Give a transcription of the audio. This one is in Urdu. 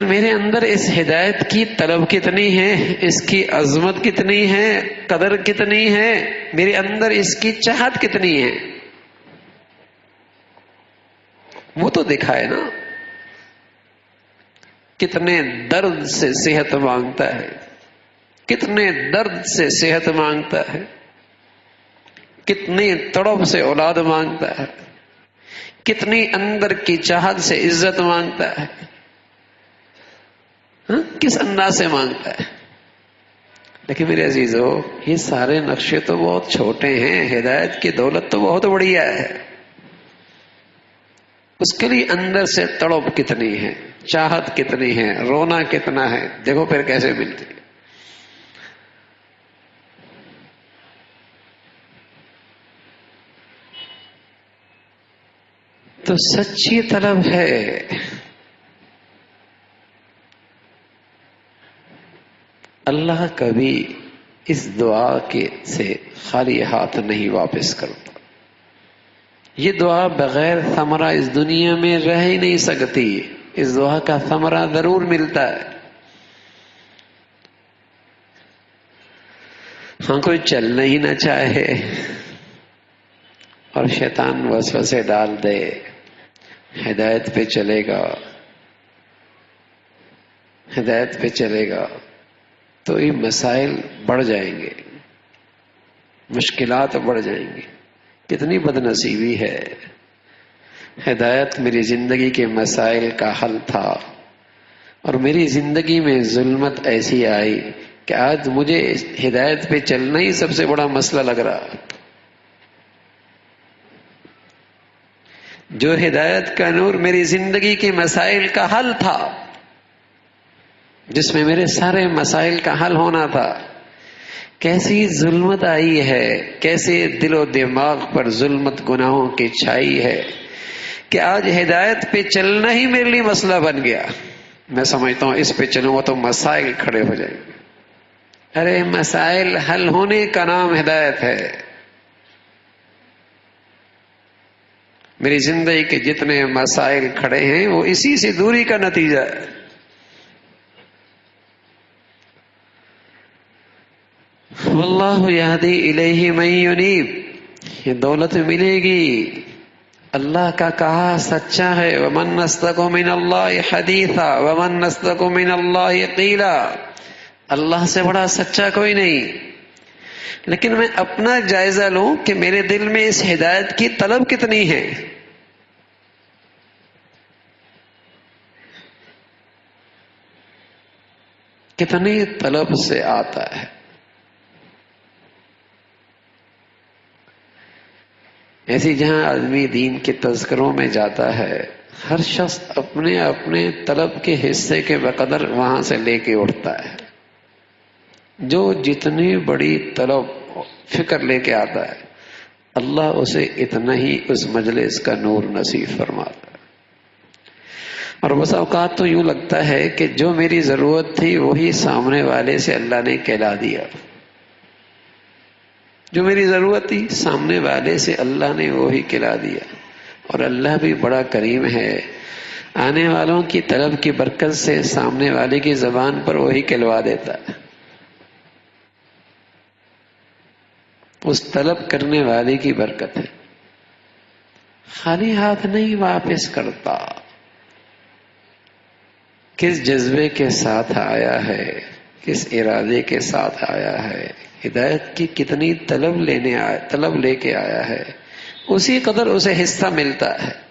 میرے اندر اس ہدایت کی طلب کتنی ہے، اس کی عظمت کتنی ہے، قدر کتنی ہے، میرے اندر اس کی چاہت کتنی ہے، وہ تو دکھائے نا۔ کتنے درد سے صحت مانگتا ہے، کتنے درد سے صحت مانگتا ہے، کتنی تڑپ سے اولاد مانگتا ہے، کتنی اندر کی چاہت سے عزت مانگتا ہے، کس انداز سے مانگتا ہے۔ لیکن میرے عزیزو، یہ سارے نقشے تو بہت چھوٹے ہیں، ہدایت کی دولت تو بہت بڑی ہے۔ اس کے لیے اندر سے تڑپ کتنی ہے، چاہت کتنی ہے، رونا کتنا ہے، دیکھو پھر کیسے ملتی ہے۔ تو سچی طلب ہے۔ اللہ کبھی اس دعا کے سے خالی ہاتھ نہیں واپس کرتا۔ یہ دعا بغیر ثمرہ اس دنیا میں رہ ہی نہیں سکتی، اس دعا کا ثمرہ ضرور ملتا ہے۔ ہاں کوئی چلنا ہی نہ چاہے اور شیطان وسوسے ڈال دے، ہدایت پہ چلے گا، ہدایت پہ چلے گا تو یہ مسائل بڑھ جائیں گے، مشکلات بڑھ جائیں گی۔ کتنی بد نصیبی ہے۔ ہدایت میری زندگی کے مسائل کا حل تھا، اور میری زندگی میں ظلمت ایسی آئی کہ آج مجھے ہدایت پہ چلنا ہی سب سے بڑا مسئلہ لگ رہا۔ جو ہدایت کا نور میری زندگی کے مسائل کا حل تھا، جس میں میرے سارے مسائل کا حل ہونا تھا، کیسی ظلمت آئی ہے، کیسے دل و دماغ پر ظلمت گناہوں کی چھائی ہے کہ آج ہدایت پہ چلنا ہی میرے لیے مسئلہ بن گیا۔ میں سمجھتا ہوں اس پہ چلوں گا تو مسائل کھڑے ہو جائیں گے۔ ارے مسائل حل ہونے کا نام ہدایت ہے۔ میری زندگی کے جتنے مسائل کھڑے ہیں وہ اسی سے دوری کا نتیجہ ہے۔ واللہ یہدی الیہ من ینیب، یہ دولت ملے گی، اللہ کا کہا سچا ہے۔ ومن اصدق من اللہ حدیثا ومن اصدق من اللہ قیلا، اللہ سے بڑا سچا کوئی نہیں۔ لیکن میں اپنا جائزہ لوں کہ میرے دل میں اس ہدایت کی طلب کتنی ہے۔ کتنی طلب سے آتا ہے۔ ایسی جہاں آدمی دین کے تذکروں میں جاتا ہے، ہر شخص اپنے اپنے طلب کے حصے کے بقدر وہاں سے لے کے اٹھتا ہے۔ جو جتنی بڑی طلب فکر لے کے آتا ہے، اللہ اسے اتنا ہی اس مجلس کا نور نصیب فرماتا ہے۔ اور بس اوقات تو یوں لگتا ہے کہ جو میری ضرورت تھی وہی سامنے والے سے اللہ نے کہلا دیا۔ جو میری ضرورت تھی سامنے والے سے اللہ نے وہی کہلا دیا۔ اور اللہ بھی بڑا کریم ہے، آنے والوں کی طلب کی برکت سے سامنے والے کی زبان پر وہی کہلوا دیتا ہے۔ اس طلب کرنے والے کی برکت ہے، خالی ہاتھ نہیں واپس کرتا۔ کس جذبے کے ساتھ آیا ہے، کس ارادے کے ساتھ آیا ہے، ہدایت کی کتنی طلب لے کے آیا ہے، اسی قدر اسے حصہ ملتا ہے۔